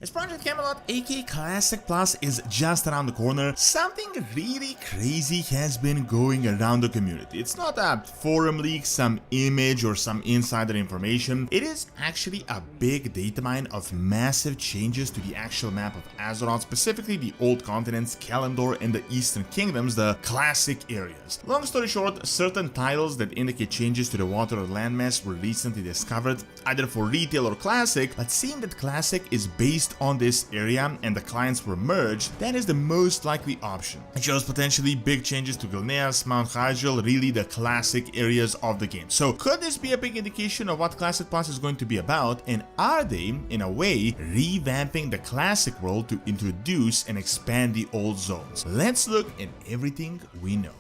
As Project Camelot aka Classic Plus is just around the corner, something really crazy has been going around the community. It's not a forum leak, some image or some insider information. It is actually a big data mine of massive changes to the actual map of Azeroth, specifically the old continents, Kalimdor and the Eastern Kingdoms, the classic areas. Long story short, certain tiles that indicate changes to the water or landmass were recently discovered, either for retail or classic, but seeing that classic is based on this area and the clients were merged, that is the most likely option. It shows potentially big changes to Gilneas, Mount Hyjal, really the classic areas of the game. So could this be a big indication of what Classic Plus is going to be about, and are they, in a way, revamping the classic world to introduce and expand the old zones? Let's look at everything we know.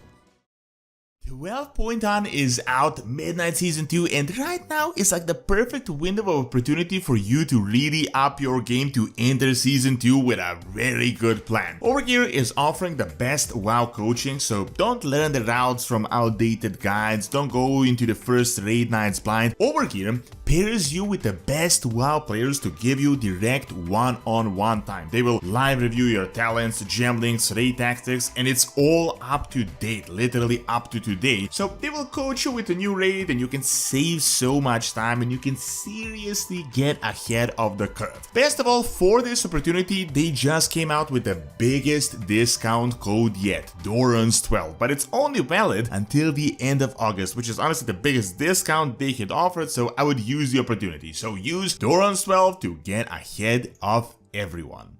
12.on is out, Midnight Season 2, and right now is like the perfect window of opportunity for you to really up your game to enter Season 2 with a very good plan. Over here is offering the best WoW coaching, so don't learn the routes from outdated guides, don't go into the first raid nights blind. Over here pairs you with the best WoW players to give you direct one-on-one time. They will live review your talents, gem links, raid tactics, and it's all up to date, literally up to today. So they will coach you with a new raid and you can save so much time and you can seriously get ahead of the curve. Best of all, for this opportunity, they just came out with the biggest discount code yet, Dorons12, but it's only valid until the end of August, which is honestly the biggest discount they had offered, so I would use the opportunity. So use Dorons12 to get ahead of everyone.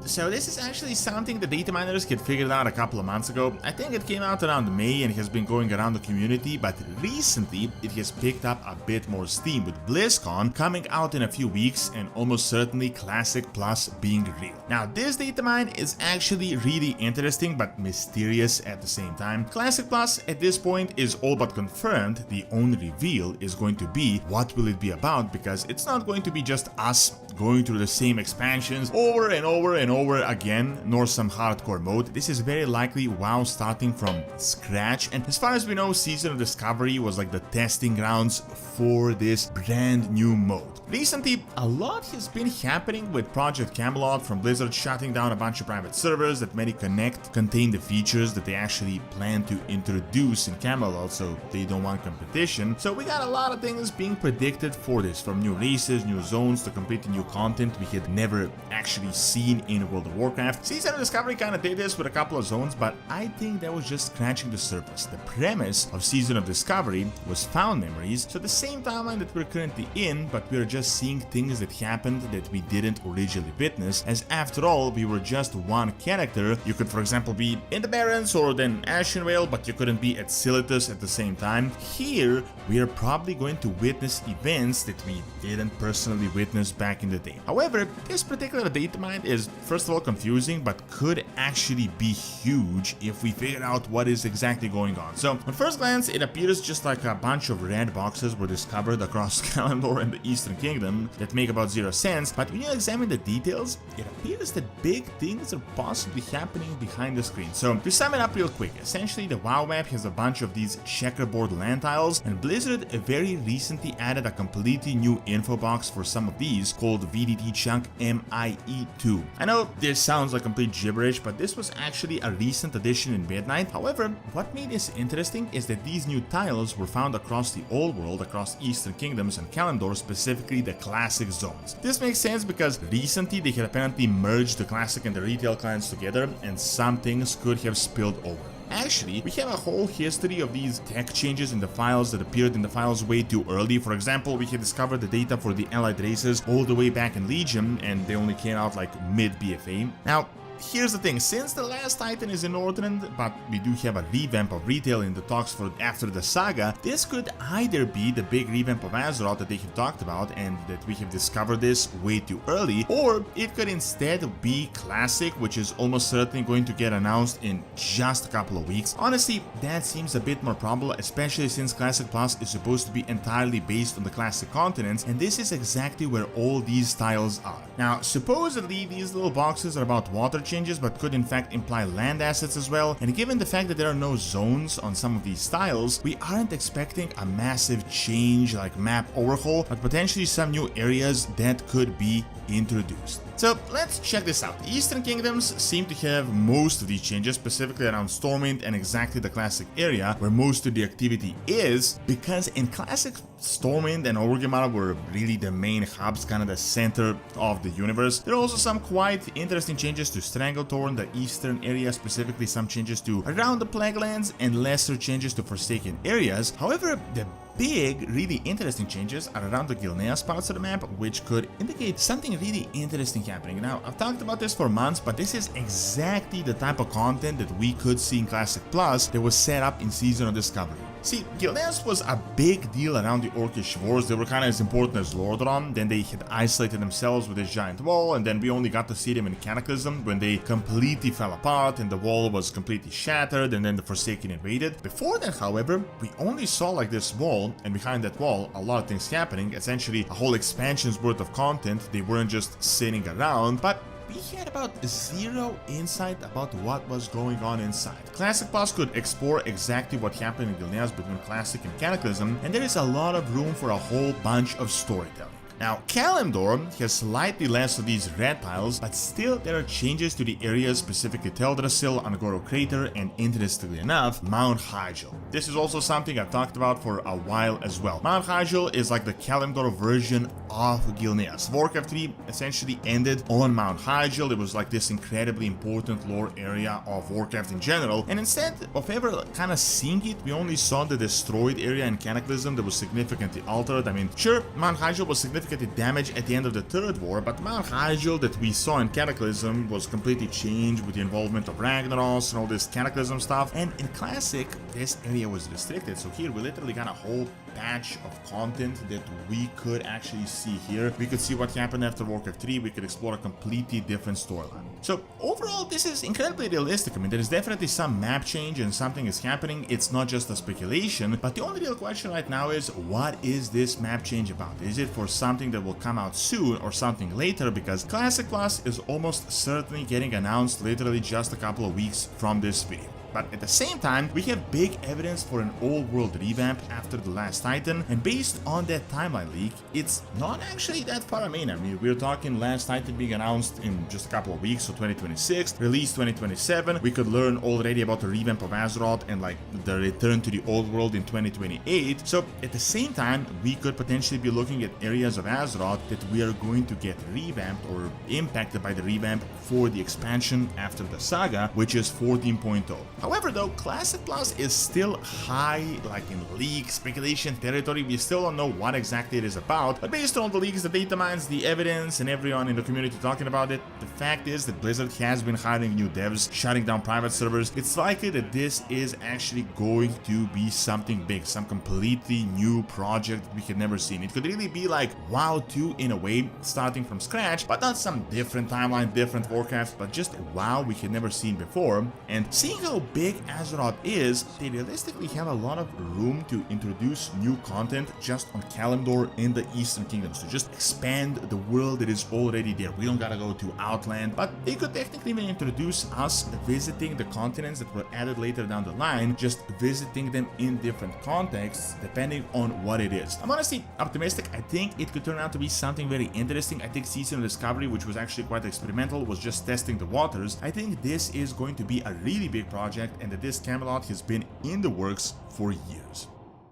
So this is actually something the data miners had figured out a couple of months ago. I think it came out around May and has been going around the community, but recently it has picked up a bit more steam, with BlizzCon coming out in a few weeks and almost certainly Classic Plus being real. Now this data mine is actually really interesting but mysterious at the same time. Classic Plus at this point is all but confirmed. The only reveal is going to be what will it be about, because it's not going to be just us going through the same expansions over and over and over again, nor some hardcore mode. This is very likely WoW starting from scratch, and as far as we know, Season of Discovery was like the testing grounds for this brand new mode. Recently, a lot has been happening with Project Camelot, from Blizzard shutting down a bunch of private servers that many contain the features that they actually plan to introduce in Camelot, so they don't want competition. So we got a lot of things being predicted for this, from new races, new zones, to completely new content we had never actually seen in World of Warcraft. Season of Discovery kind of did this with a couple of zones, but I think that was just scratching the surface. The premise of Season of Discovery was found memories, so the same timeline that we're currently in, but we're just seeing things that happened that we didn't originally witness, as after all, we were just one character. You could, for example, be in the Barrens or then Ashenvale, but you couldn't be at Silitus at the same time. Here, we are probably going to witness events that we didn't personally witness back in the day. However, this particular data mine is first of all confusing, but could actually be huge if we figure out what is exactly going on. So on first glance, it appears just like a bunch of red boxes were discovered across Kalimdor and the Eastern Kingdom that make about zero sense, but when you examine the details, it appears that big things are possibly happening behind the screen. So to sum it up real quick, essentially the WoW map has a bunch of these checkerboard land tiles, and Blizzard very recently added a completely new info box for some of these called VDT Chunk MIE2. I know this sounds like complete gibberish, but this was actually a recent addition in Midnight. However, what made this interesting is that these new tiles were found across the old world, across Eastern Kingdoms and Kalimdor, specifically the classic zones. This makes sense because recently they had apparently merged the classic and the retail clients together, and some things could have spilled over. Actually, we have a whole history of these tech changes in the files that appeared in the files way too early. For example, we had discovered the data for the allied races all the way back in Legion, and they only came out like mid-BFA. Now, here's the thing, since the last Titan is in Northern, but we do have a revamp of retail in the talks for after the saga, this could either be the big revamp of Azeroth that they have talked about and that we have discovered this way too early, or it could instead be Classic, which is almost certainly going to get announced in just a couple of weeks. Honestly, that seems a bit more probable, especially since Classic Plus is supposed to be entirely based on the Classic continents, and this is exactly where all these tiles are. Now, supposedly these little boxes are about water changes, but could in fact imply land assets as well, and given the fact that there are no zones on some of these tiles, we aren't expecting a massive change like map overhaul, but potentially some new areas that could be introduced. So let's check this out. The Eastern Kingdoms seem to have most of these changes, specifically around Stormwind and exactly the classic area where most of the activity is, because in classic Stormwind and Orgrimmar were really the main hubs, kind of the center of the universe. There are also some quite interesting changes to Stranglethorn, the eastern area, specifically some changes to around the Plaguelands and lesser changes to Forsaken areas. However, the big, really interesting changes are around the Gilneas parts of the map, which could indicate something really interesting happening. Now, I've talked about this for months, but this is exactly the type of content that we could see in Classic Plus that was set up in Season of Discovery. See, Gilneas was a big deal around the Orcish Wars. They were kind of as important as Lordaeron. Then they had isolated themselves with this giant wall, and then we only got to see them in Cataclysm when they completely fell apart and the wall was completely shattered, and then the Forsaken invaded. Before that, however, we only saw like this wall, and behind that wall, a lot of things happening. Essentially, a whole expansion's worth of content. They weren't just sitting around, but we had about zero insight about what was going on inside. Classic Plus could explore exactly what happened in Gilneas between Classic and Cataclysm, and there is a lot of room for a whole bunch of storytelling. Now, Kalimdor has slightly less of these red tiles, but still there are changes to the areas, specifically Teldrassil, Angoro Crater, and interestingly enough, Mount Hyjal. This is also something I've talked about for a while as well. Mount Hyjal is like the Kalimdor version of Gilneas. Warcraft 3 essentially ended on Mount Hyjal. It was like this incredibly important lore area of Warcraft in general, and instead of ever kind of seeing it, we only saw the destroyed area in Cataclysm that was significantly altered. I mean, sure, Mount Hyjal was significantly damaged at the end of the Third War, but Mount Hyjal that we saw in Cataclysm was completely changed with the involvement of Ragnaros and all this Cataclysm stuff, and in Classic, this area was restricted, so here we literally got a whole batch of content that we could actually see here. We could see what happened after Warcraft 3, we could explore a completely different storyline. So overall, this is incredibly realistic. I mean, there is definitely some map change and something is happening. It's not just a speculation, but the only real question right now is, what is this map change about? Is it for something that will come out soon or something later? Because Classic Plus is almost certainly getting announced literally just a couple of weeks from this video. But at the same time, we have big evidence for an old world revamp after The Last Titan, and based on that timeline leak, it's not actually that far away. I mean, we're talking Last Titan being announced in just a couple of weeks, so 2026, release 2027. We could learn already about the revamp of Azeroth and like the return to the old world in 2028. So at the same time, we could potentially be looking at areas of Azeroth that we are going to get revamped or impacted by the revamp for the expansion after the saga, which is 14.0. However though, Classic Plus is still high, like in leak, speculation territory. We still don't know what exactly it is about, but based on the leaks, the data mines, the evidence, and everyone in the community talking about it, the fact is that Blizzard has been hiring new devs, shutting down private servers. It's likely that this is actually going to be something big, some completely new project we had never seen. It could really be like WoW 2 in a way, starting from scratch, but not some different timeline, different Warcraft, but just WoW we had never seen before. And seeing how big Azeroth is, they realistically have a lot of room to introduce new content just on Kalimdor in the Eastern Kingdoms, to just expand the world that is already there. We don't gotta go to Outland, but they could technically even introduce us visiting the continents that were added later down the line, just visiting them in different contexts depending on what it is. I'm honestly optimistic. I think it could turn out to be something very interesting. I think Season of Discovery, which was actually quite experimental, was just testing the waters. I think this is going to be a really big project, and that this camelot has been in the works for years.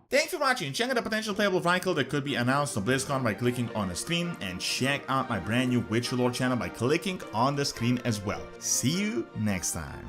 Thanks for watching. Check out the potential playable vehicle that could be announced on BlizzCon by clicking on a screen, and check out my brand new Witcher lore channel by clicking on the screen as well. See you next time.